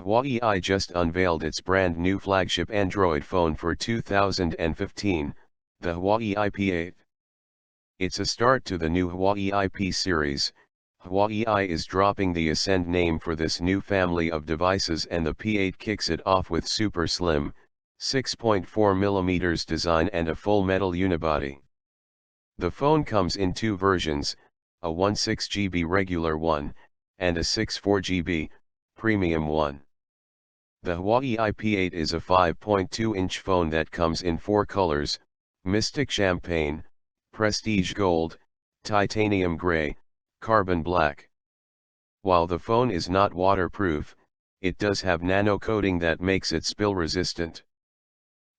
Huawei just unveiled its brand new flagship Android phone for 2015, the Huawei P8. It's a start to the new Huawei P series. Huawei is dropping the Ascend name for this new family of devices, and the P8 kicks it off with super slim, 6.4mm design and a full metal unibody. The phone comes in two versions, a 16GB regular one, and a 64GB premium one. The Huawei P8 is a 5.2-inch phone that comes in four colors: Mystic Champagne, Prestige Gold, Titanium Gray, Carbon Black. While the phone is not waterproof, it does have nano coating that makes it spill resistant.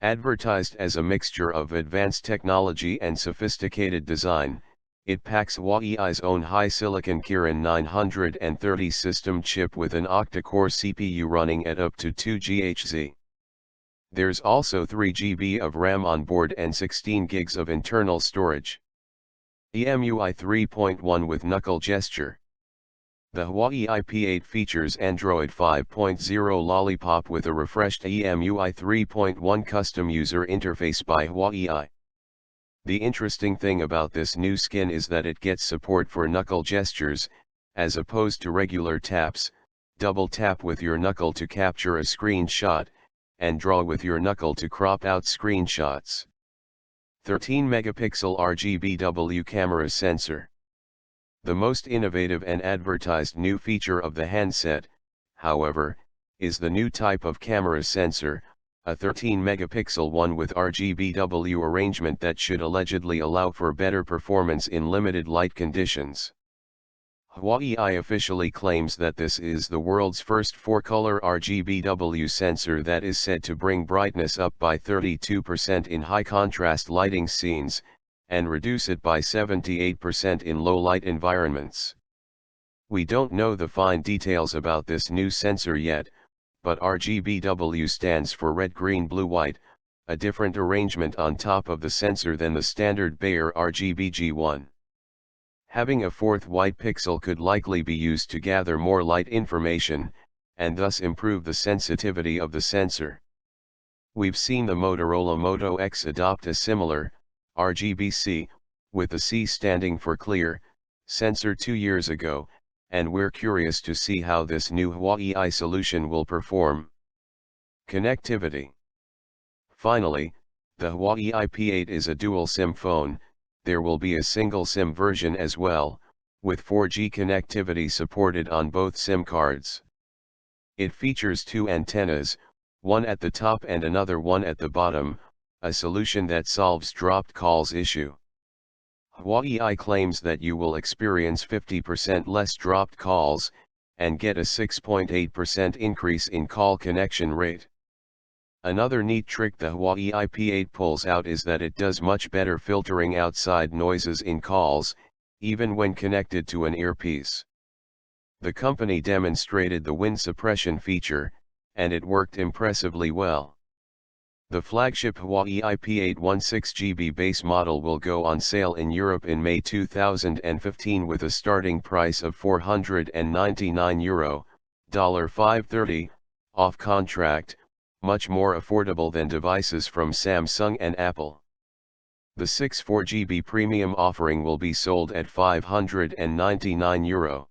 Advertised as a mixture of advanced technology and sophisticated design, it packs Huawei's own HiSilicon Kirin 930 system chip with an octa-core CPU running at up to 2 GHz. There's also 3 GB of RAM on board and 16 GB of internal storage. EMUI 3.1 with knuckle gesture. The Huawei P8 features Android 5.0 Lollipop with a refreshed EMUI 3.1 custom user interface by Huawei. The interesting thing about this new skin is that it gets support for knuckle gestures, as opposed to regular taps. Double tap with your knuckle to capture a screenshot, and draw with your knuckle to crop out screenshots. 13-megapixel RGBW camera sensor. The most innovative and advertised new feature of the handset, however, is the new type of camera sensor, a 13-megapixel one with RGBW arrangement that should allegedly allow for better performance in limited light conditions. Huawei officially claims that this is the world's first 4-color RGBW sensor that is said to bring brightness up by 32% in high-contrast lighting scenes, and reduce it by 78% in low-light environments. We don't know the fine details about this new sensor yet, but RGBW stands for red, green, blue, white, a different arrangement on top of the sensor than the standard Bayer RGBG1. Having a fourth white pixel could likely be used to gather more light information, and thus improve the sensitivity of the sensor. We've seen the Motorola Moto X adopt a similar, RGBC, with the C standing for clear, sensor 2 years ago, and we're curious to see how this new Huawei solution will perform. Connectivity. Finally, the Huawei P8 is a dual SIM phone. There will be a single SIM version as well, with 4G connectivity supported on both SIM cards. It features two antennas, one at the top and another one at the bottom, a solution that solves dropped calls issue. Huawei claims that you will experience 50% less dropped calls, and get a 6.8% increase in call connection rate. Another neat trick the Huawei P8 pulls out is that it does much better filtering outside noises in calls, even when connected to an earpiece. The company demonstrated the wind suppression feature, and it worked impressively well. The flagship Huawei P8 16GB base model will go on sale in Europe in May 2015 with a starting price of €499, $530, off contract, much more affordable than devices from Samsung and Apple. The 64GB premium offering will be sold at €599.